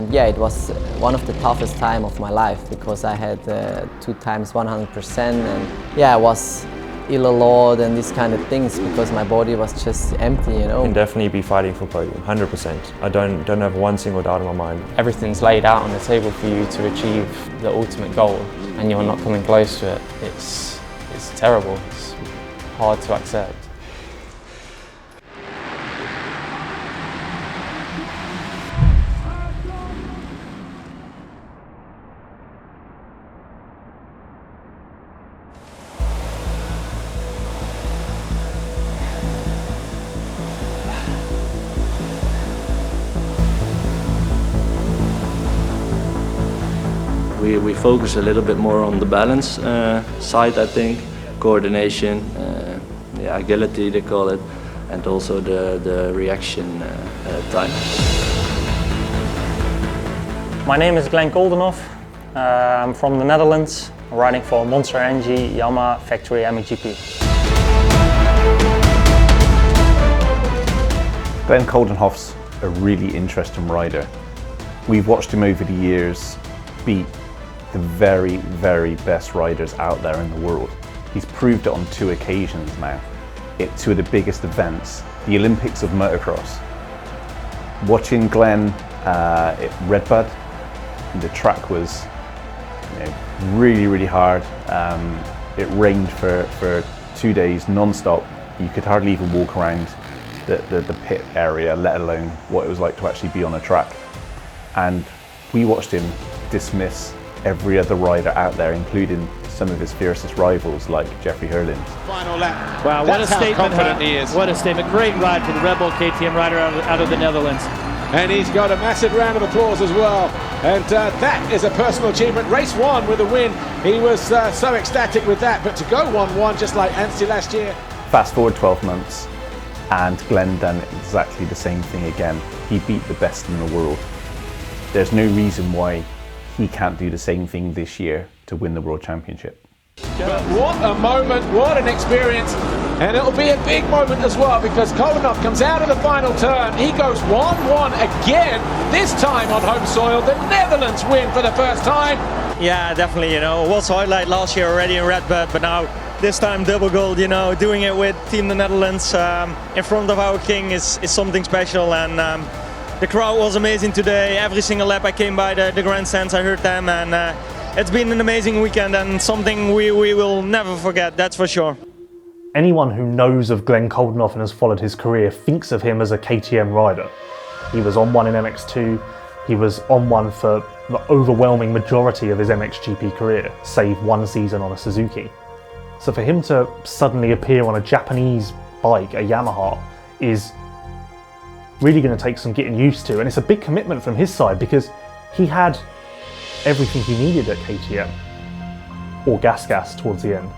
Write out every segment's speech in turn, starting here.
yeah, it was one of the toughest time of my life because I had 2 times 100% and yeah, I was ill a lot and these kind of things because my body was just empty, you know. I can definitely be fighting for podium, 100%. I don't have one single doubt in my mind. Everything's laid out on the table for you to achieve the ultimate goal and you're not coming close to it. It's terrible, it's hard to accept. We focus a little bit more on the balance side, I think, coordination, the agility they call it, and also the reaction time. My name is Glenn Koldenhoff. I'm from the Netherlands, riding for Monster Energy Yamaha Factory MXGP. Glenn Koldenhoff's a really interesting rider. We've watched him over the years beat the very, very best riders out there in the world. He's proved it on 2 occasions now, at 2 of the biggest events, the Olympics of motocross. Watching Glenn at Redbud, the track was really, really hard. It rained for 2 days non-stop. You could hardly even walk around the pit area, let alone what it was like to actually be on a track. And we watched him dismiss every other rider out there, including some of his fiercest rivals like Jeffrey Herlings. Final lap. Wow, what a statement! Confident he is. What a statement! Great ride for the Red Bull KTM rider out of the Netherlands. And he's got a massive round of applause as well. And that is a personal achievement. Race 1 with a win. He was so ecstatic with that. But to go 1-1 just like Anstie last year. Fast forward 12 months, and Glenn done exactly the same thing again. He beat the best in the world. There's no reason why he can't do the same thing this year to win the World Championship. But what a moment, what an experience. And it'll be a big moment as well because Koldenhoff comes out of the final turn. He goes 1-1 again, this time on home soil. The Netherlands win for the first time. Yeah, definitely, it was highlight last year already in Redbud, but now this time double gold, doing it with Team the Netherlands in front of our king is something special. And the crowd was amazing today. Every single lap I came by the grandstands, I heard them, and it's been an amazing weekend and something we will never forget, that's for sure. Anyone who knows of Glenn Koldenhoff and has followed his career thinks of him as a KTM rider. He was on one in MX2, he was on one for the overwhelming majority of his MXGP career, save 1 season on a Suzuki. So for him to suddenly appear on a Japanese bike, a Yamaha, is really going to take some getting used to, and it's a big commitment from his side because he had everything he needed at KTM, or Gas towards the end.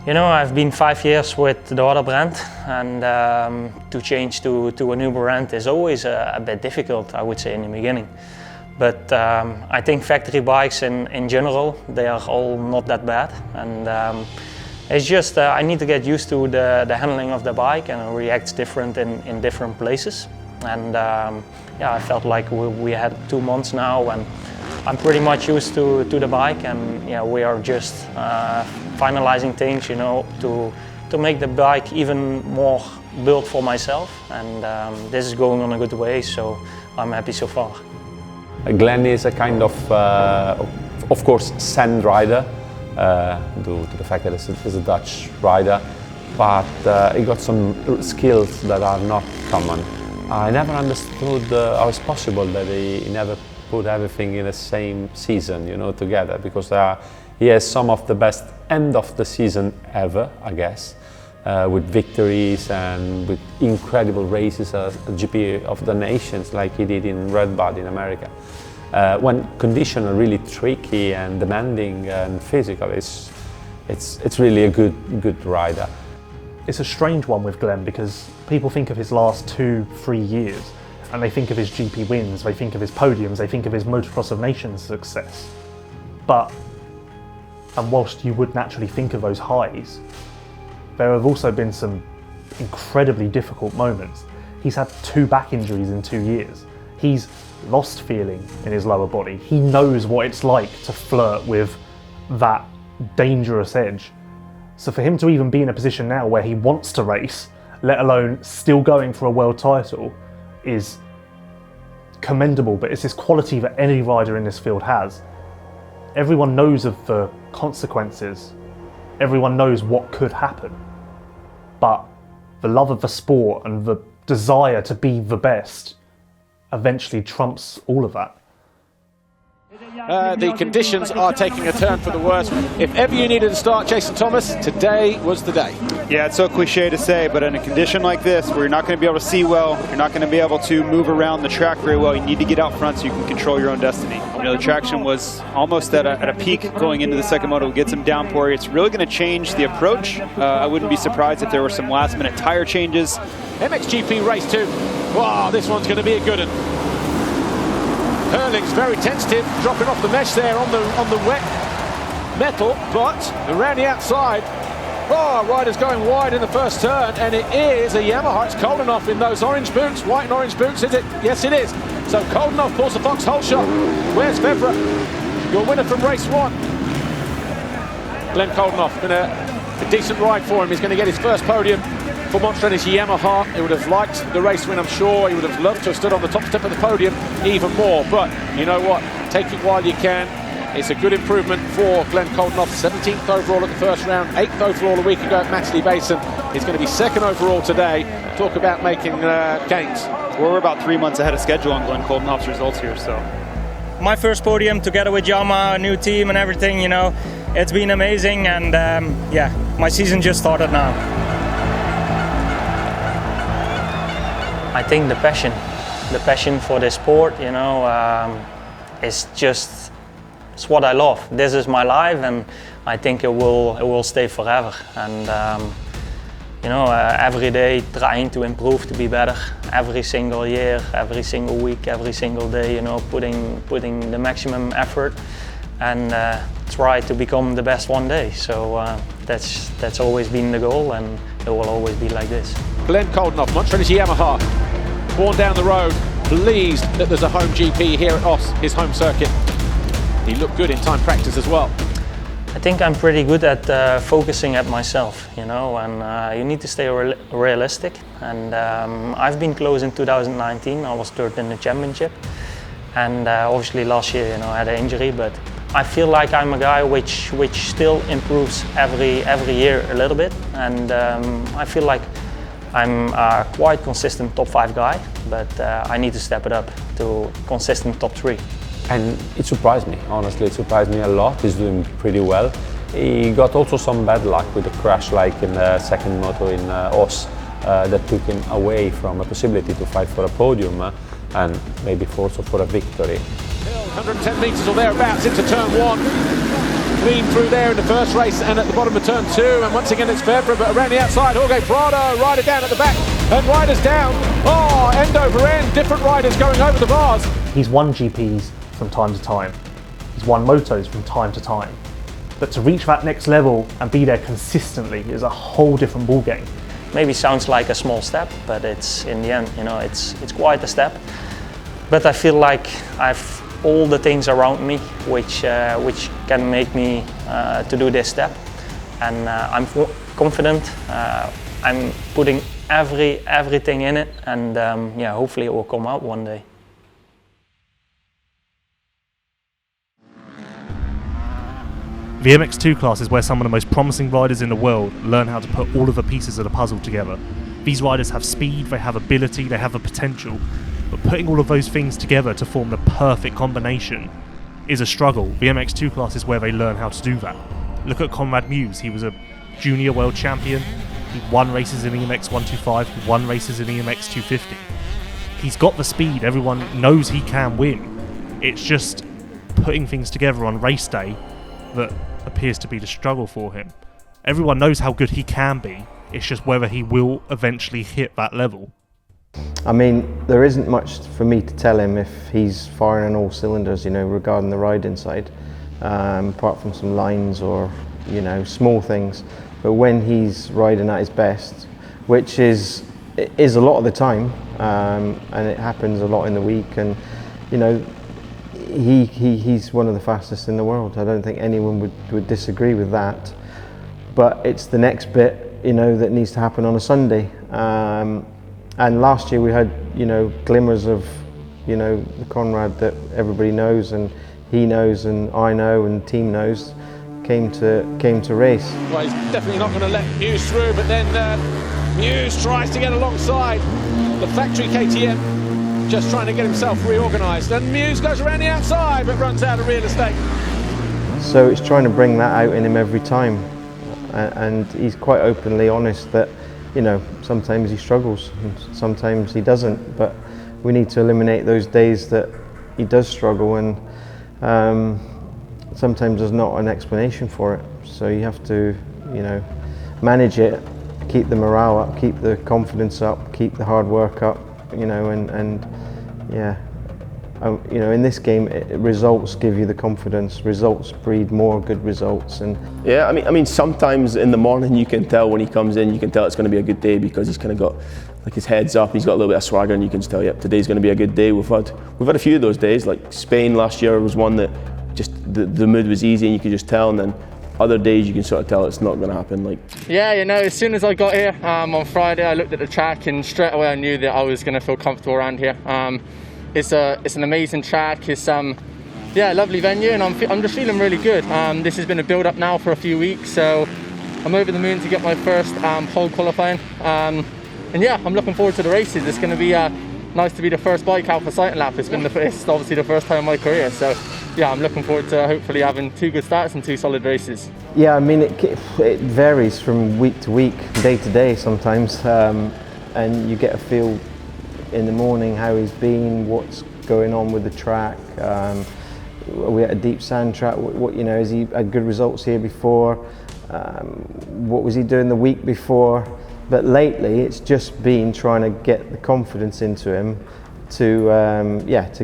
I've been 5 years with the other brand, and to change to a new brand is always a bit difficult, I would say, in the beginning. But I think factory bikes in general, they are all not that bad, and it's just I need to get used to the handling of the bike, and it reacts different in different places. And yeah, I felt like we had 2 months now, and I'm pretty much used to the bike, and yeah, we are just finalizing things, to make the bike even more built for myself. And this is going on a good way, so I'm happy so far. Glenn is a kind of course, sand rider, due to the fact that he's a Dutch rider, but he got some skills that are not common. I never understood how it's possible that he never put everything in the same season, together, because he has some of the best end of the season ever, I guess, with victories and with incredible races at GP of the Nations, like he did in Redbud in America. When conditions are really tricky and demanding and physical, it's really a good rider. It's a strange one with Glenn because people think of his last 2-3 years and they think of his GP wins, they think of his podiums, they think of his Motocross of Nations success. And whilst you would naturally think of those highs, there have also been some incredibly difficult moments. He's had 2 back injuries in 2 years. He's lost feeling in his lower body. He knows what it's like to flirt with that dangerous edge. So for him to even be in a position now where he wants to race, let alone still going for a world title, is commendable, but it's this quality that any rider in this field has. Everyone knows of the consequences. Everyone knows what could happen. But the love of the sport and the desire to be the best eventually trumps all of that. The conditions are taking a turn for the worse. If ever you needed to start, Jason Thomas, today was the day. Yeah, it's so cliche to say, but in a condition like this, where you're not going to be able to see well, you're not going to be able to move around the track very well, you need to get out front so you can control your own destiny. You know, the traction was almost at a peak going into the second moto. Get some downpour. It's really going to change the approach. I wouldn't be surprised if there were some last-minute tire changes. MXGP Race 2. Wow, this one's going to be a good one. Hurling's very tentative, dropping off the mesh there on the wet metal, but around the outside, rider's going wide in the first turn, and it is a Yamaha. It's Koldenhoff in those orange boots, white and orange boots, is it? Yes, it is. So Koldenhoff pulls the foxhole shot. Where's Febvre? Your winner from race 1. Glenn Koldenhoff, been a decent ride for him. He's going to get his first podium for Monster Energy Yamaha. He would have liked the race win, I'm sure. He would have loved to have stood on the top step of the podium even more. But you know what? Take it while you can. It's a good improvement for Glenn Koldenhoff. 17th overall at the first round, 8th overall a week ago at Matterley Basin. He's going to be 2nd overall today. Talk about making gains. We're about 3 months ahead of schedule on Glenn Koldenhoff's results here, so. My first podium together with Yamaha, a new team and everything, you know. It's been amazing, and yeah, my season just started now. I think the passion for the sport, you know, is just, it's what I love. This is my life, and I think it will stay forever. And you know, every day trying to improve, to be better. Every single year, every single week, every single day, you know, putting the maximum effort, and try to become the best one day. So that's always been the goal, and it will always be like this. Glenn Koldenhoff, Monster Energy Yamaha, born down the road, pleased that there's a home GP here at Oss, his home circuit. He looked good in time practice as well. I think I'm pretty good at focusing at myself, you know, and you need to stay realistic. And I've been close in 2019. I was third in the championship, and obviously last year, you know, I had an injury. But I feel like I'm a guy which still improves every year a little bit, and I feel like I'm a quite consistent top 5 guy, but I need to step it up to consistent top 3. And it surprised me, honestly, it surprised me a lot. He's doing pretty well. He got also some bad luck with a crash like in the second moto in Oss that took him away from a possibility to fight for a podium and maybe also for a victory. 110 metres or thereabouts into turn 1. Clean through there in the first race and at the bottom of turn 2, and once again it's Febvre, but around the outside, Jorge Prado, rider down at the back, and riders down. Oh, end over end, different riders going over the bars. He's won GPs from time to time. He's won motos from time to time. But to reach that next level and be there consistently is a whole different ballgame. Maybe sounds like a small step, but it's in the end, you know, it's quite a step. But I feel like I've all the things around me which can make me to do this step, and I'm confident. I'm putting everything in it, and yeah, hopefully it will come out one day. The MX2 class is where some of the most promising riders in the world learn how to put all of the pieces of the puzzle together. These riders have speed, they have ability, they have the potential, but putting all of those things together to form the perfect combination is a struggle. The MX2 class is where they learn how to do that. Look at Conrad Mewse. He was a junior world champion. He won races in the EMX 125, he won races in the EMX 250. He's got the speed, everyone knows he can win. It's just putting things together on race day that appears to be the struggle for him. Everyone knows how good he can be, it's just whether he will eventually hit that level. I mean, there isn't much for me to tell him if he's firing on all cylinders, you know, regarding the riding side, apart from some lines or, you know, small things. But when he's riding at his best, which is a lot of the time, and it happens a lot in the week, and you know, he's one of the fastest in the world. I don't think anyone would disagree with that. But it's the next bit, you know, that needs to happen on a Sunday. And last year we had, you know, glimmers of, you know, the Conrad that everybody knows and he knows and I know and the team knows came to race. Well, he's definitely not going to let Muse through, but then Muse tries to get alongside the factory KTM, just trying to get himself reorganised. And Muse goes around the outside, but runs out of real estate. So it's trying to bring that out in him every time. And he's quite openly honest that, you know, sometimes he struggles and sometimes he doesn't, but we need to eliminate those days that he does struggle, and sometimes there's not an explanation for it. So you have to, you know, manage it, keep the morale up, keep the confidence up, keep the hard work up, you know, and yeah. You know, in this game, results give you the confidence. Results breed more good results, and yeah, I mean, sometimes in the morning you can tell when he comes in, you can tell it's going to be a good day because he's kind of got like his head's up. He's got a little bit of swagger, and you can just tell, yep, today's going to be a good day. We've had a few of those days. Like Spain last year was one that just the mood was easy, and you could just tell. And then other days you can sort of tell it's not going to happen. Like yeah, you know, as soon as I got here on Friday, I looked at the track, and straight away I knew that I was going to feel comfortable around here. It's an amazing track. It's yeah, lovely venue, and I'm just feeling really good. This has been a build up now for a few weeks, so I'm over the moon to get my first pole qualifying. And yeah, I'm looking forward to the races. It's going to be nice to be the first bike out for Sight and Lap. It's obviously the first time in my career, so yeah, I'm looking forward to hopefully having 2 good starts and 2 solid races. Yeah, I mean, it varies from week to week, day to day sometimes, and you get a feel in the morning how he's been, what's going on with the track. Are we at a deep sand track? What you know, has he had good results here before? What was he doing the week before? But lately, it's just been trying to get the confidence into him to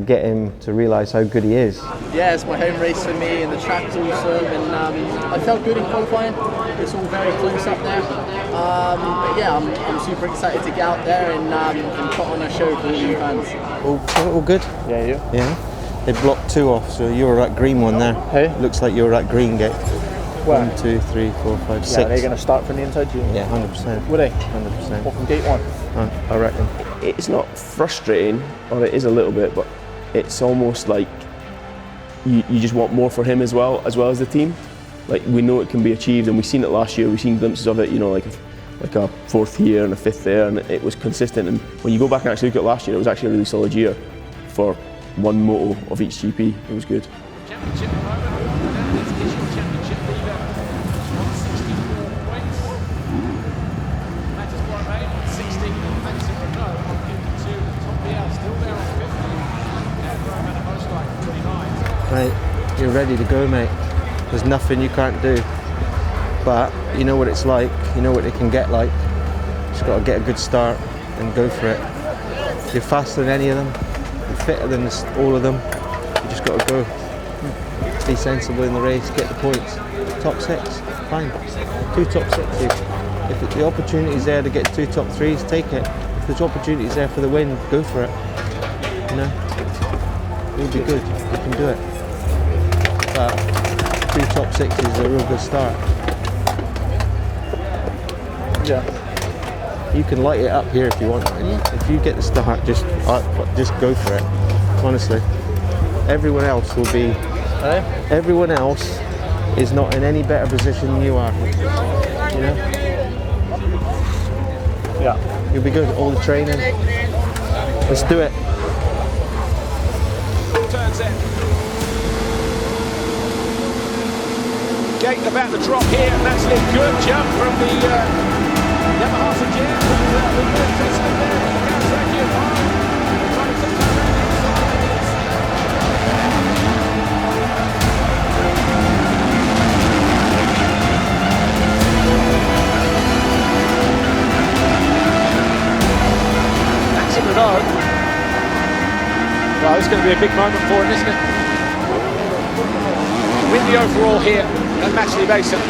get him to realise how good he is. Yeah, it's my home race for me, and the track's awesome, and I felt good in qualifying. It's all very close up there. But yeah, I'm super excited to get out there and put on a show for all you fans. All good? Yeah, you? Yeah. They blocked 2 off, so you were that green one there. Hey? Looks like you were that green gate. Where? 1, 2, 3, 4, 5, 6. Yeah, are they going to start from the inside? Yeah, 100%. Would they? 100%. What, from gate 1? I reckon. it's not frustrating, or it is a little bit, but it's almost like you just want more for him as well as the team. Like, we know it can be achieved, and we've seen it last year. We've seen glimpses of it, you know, like a 4th here and a 5th there, and it was consistent. And when you go back and actually look at last year, it was actually a really solid year for one moto of each GP. It was good. Championship at the moment, and it's Issue Championship leader, 164 points. Matters Borromeo on 16, and Maxim Renault on 52. Tom Biel still there on 50. Now Graham at a most like 29. Right, you're ready to go, mate. There's nothing you can't do. But you know what it's like, you know what it can get like. Just got to get a good start and go for it. You're faster than any of them, you're fitter than all of them. You just got to go. Be sensible in the race, get the points. Top 6, fine. 2 top 6s. If the opportunity's there to get 2 top 3s, take it. If the opportunity's there for the win, go for it. You know, you'll be good. You can do it. But 2 top 6s is a real good start. Yeah. You can light it up here if you want. If you get the start, just go for it. Honestly, everyone else will be. Everyone else is not in any better position than you are. You know. Yeah. You'll be good. All the training. Let's do it. Turns in. Gate about to drop here, and that's a good jump from the Yamaha Suzuki. Maxim Renault. Well, it's going to be a big moment for him, isn't it? Win the overall here at Matchley Basin.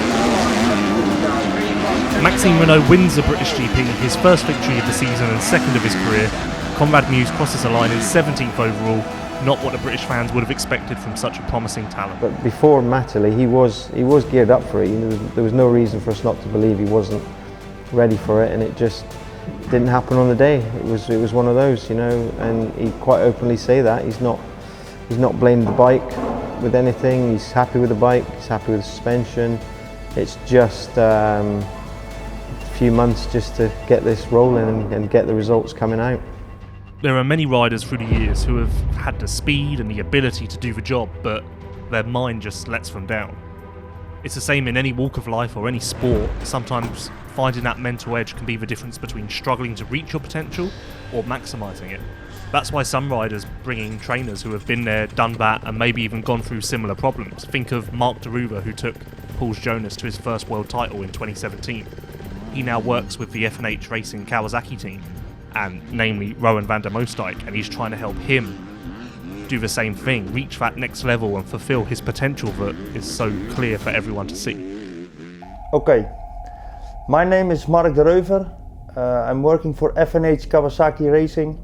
Maxime Renault wins the British GP, his first victory of the season and second of his career. Conrad Mewse crosses the line in 17th overall, not what the British fans would have expected from such a promising talent. But before Matterley, he was geared up for it. There was no reason for us not to believe he wasn't ready for it, and it just didn't happen on the day. It was one of those, you know, and he quite openly say that he's not blamed the bike with anything. He's happy with the bike. He's happy with the suspension. It's just a few months just to get this rolling and get the results coming out. There are many riders through the years who have had the speed and the ability to do the job, but their mind just lets them down. It's the same in any walk of life or any sport. Sometimes finding that mental edge can be the difference between struggling to reach your potential or maximising it. That's why some riders bring in trainers who have been there, done that, and maybe even gone through similar problems. Think of Mark Deruva, who took Paul's Jonas to his first world title in 2017. He now works with the F&H Racing Kawasaki team, and namely Rowan van der Moosdijk, and he's trying to help him do the same thing, reach that next level and fulfill his potential that is so clear for everyone to see. Okay, my name is Mark Deruva. I'm working for F&H Kawasaki Racing,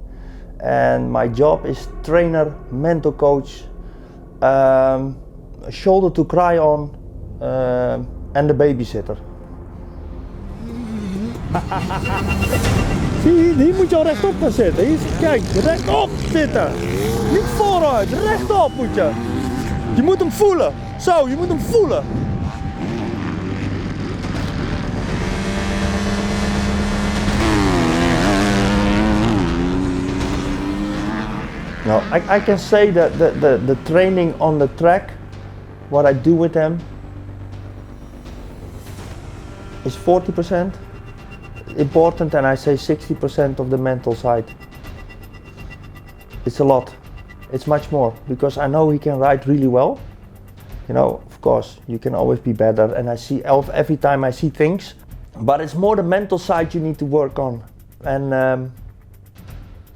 and my job is trainer, mental coach, shoulder to cry on, and the babysitter. Zie, hier moet je al rechtop gaan zitten. Hier, kijk, rechtop zitten. Niet vooruit, rechtop moet je. Je moet hem voelen. Zo, je moet hem voelen. No, I can say that the training on the track, what I do with them, is 40% important, and I say 60% of the mental side. It's a lot. It's much more, because I know he can ride really well. You know, of course, you can always be better, and I see every time I see things, but it's more the mental side you need to work on. And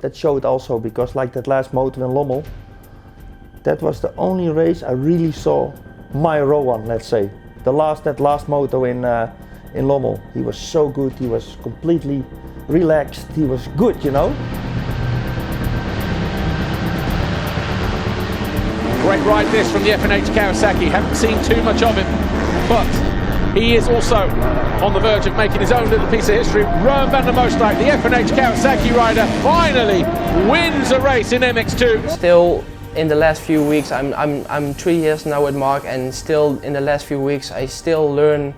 that showed also, because like that last moto in Lommel, that was the only race I really saw my Rowan, let's say. That last moto in Lommel. He was so good, he was completely relaxed, he was good, you know. Great ride this from the F&H Kawasaki. Haven't seen too much of him, but he is also on the verge of making his own little piece of history. Rowan van der Moosdijk, the F&H Kawasaki rider, finally wins a race in MX2. Still in the last few weeks, I'm 3 years now with Mark, and still in the last few weeks I still learn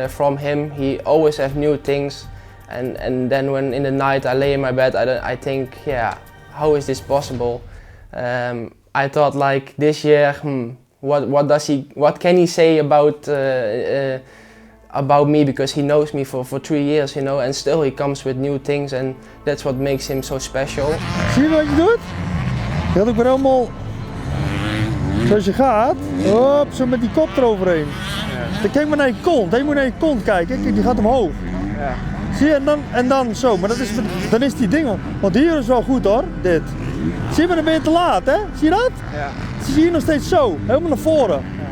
from him. He always has new things, and then when in the night I lay in my bed, I think, yeah, how is this possible? I thought, like, this year, what can he say about me, because he knows me for 3 years, you know, and still he comes with new things, and that's what makes him so special. Zie je wat je doet? Je gaat ook weer helemaal zoals je gaat. Hop, zo met die kop eroverheen. Ja. Dan kijk maar naar je kont. Je moet naar je kont kijken. Kijk, die gaat omhoog. Ja. Zie je, en dan zo. Maar dan is die ding. Want hier is wel goed hoor, dit. Zie je, maar dan ben je te laat, hè? Zie je dat? Ja. Zie je hier nog steeds zo, helemaal naar voren. Ja.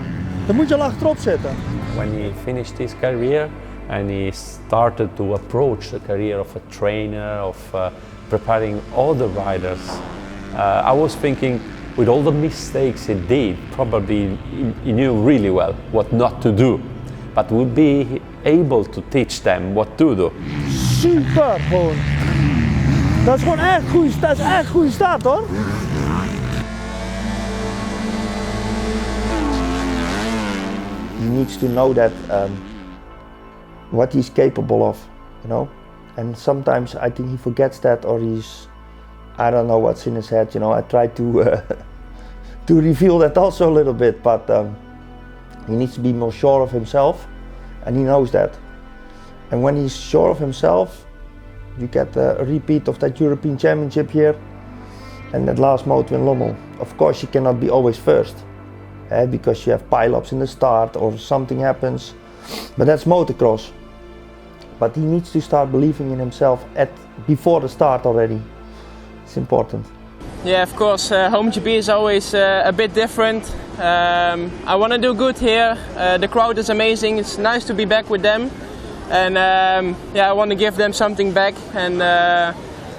Dan moet je al achterop zitten. When he finished his career and he started to approach the career of a trainer, of preparing other riders, I was thinking, with all the mistakes he did, probably he knew really well what not to do, but would be able to teach them what to do. Super gewoon. Dat is gewoon echt goede start hoor. He needs to know that what he's capable of, you know. And sometimes I think he forgets that, or I don't know what's in his head, you know. I try to reveal that also a little bit, but he needs to be more sure of himself, and he knows that. And when he's sure of himself, you get a repeat of that European Championship here and that last moto in Lommel. Of course, you cannot be always first, because you have pile-ups in the start or something happens, but that's motocross. But he needs to start believing in himself before the start already. It's important. Yeah, of course, home GP is always a bit different. I want to do good here. The crowd is amazing. It's nice to be back with them. And yeah, I want to give them something back. And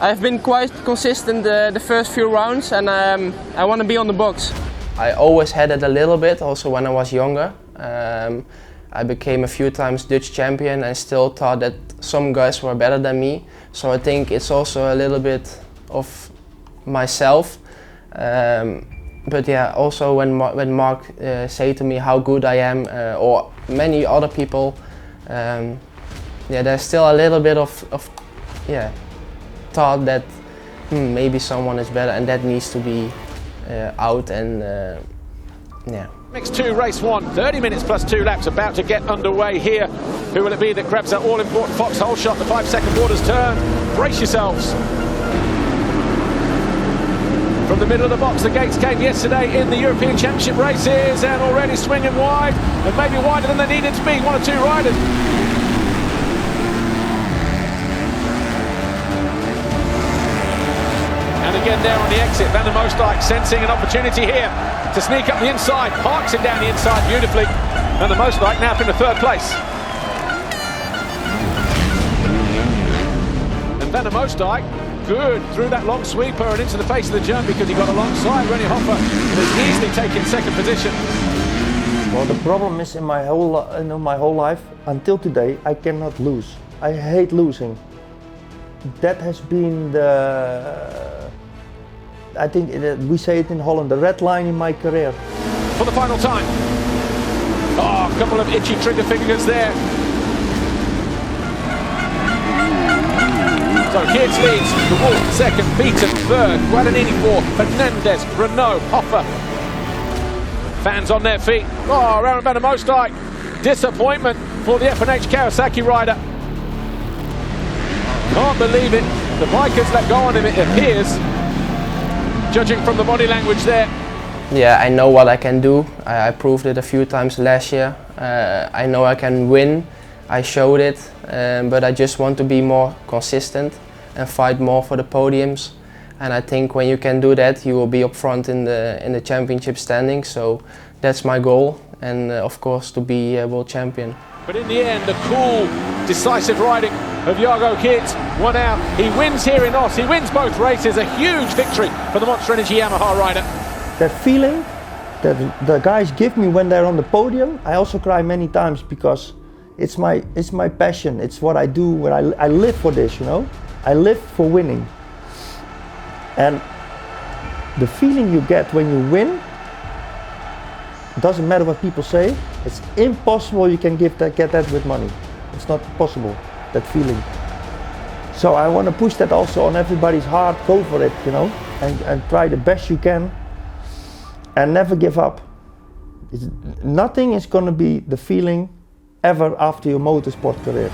I've been quite consistent the first few rounds, and I want to be on the box. I always had it a little bit, also when I was younger. I became a few times Dutch champion and still thought that some guys were better than me. So I think it's also a little bit of myself. But yeah, also when Mark said to me how good I am, or many other people, yeah, there's still a little bit of thought that maybe someone is better, and that needs to be out. And yeah. MX2 race 1, 30 minutes plus 2 laps about to get underway here. Who will it be that grabs that all-important foxhole shot? The 5-second borders turn. Brace yourselves. From the middle of the box, the gates came yesterday in the European Championship races, and already swinging wide, and maybe wider than they needed to be, 1 or 2 riders. And again there on the exit, Van der Moosdijk sensing an opportunity here to sneak up the inside, parks it down the inside beautifully. Van der Moosdijk now up into 3rd place. And Van der Moosdijk, good through that long sweeper and into the face of the jump because he got alongside Rennie Hoffer and has easily taken 2nd position. Well, the problem is in my whole life, until today, I cannot lose. I hate losing. That has been I think we say it in Holland, the red line in my career. For the final time. Oh, a couple of itchy trigger fingers there. So Geerts leads, De Wolf 2nd, Beaton 3rd, Guadagnini 4th, Fernandez, Renault, Hoffer. Fans on their feet. Oh, Aaron Van der Moosdijk. Disappointment for the F1H Kawasaki rider. Can't believe it. The bikers let go on him, it appears. Judging from the body language there. Yeah, I know what I can do. I proved it a few times last year. I know I can win. I showed it, but I just want to be more consistent and fight more for the podiums. And I think when you can do that, you will be up front in the championship standing. So that's my goal, and of course to be a world champion. But in the end, the cool, decisive riding of Jago Geerts won out. He wins here in Os. He wins both races. A huge victory for the Monster Energy Yamaha rider. That feeling that the guys give me when they're on the podium, I also cry many times because it's my passion. It's what I do. When I live for this, you know. I live for winning. And the feeling you get when you win, doesn't matter what people say, it's impossible you can get that with money. It's not possible, that feeling. So I want to push that also on everybody's heart, go for it, you know, and try the best you can and never give up. Nothing is going to be the feeling ever after your motorsport career.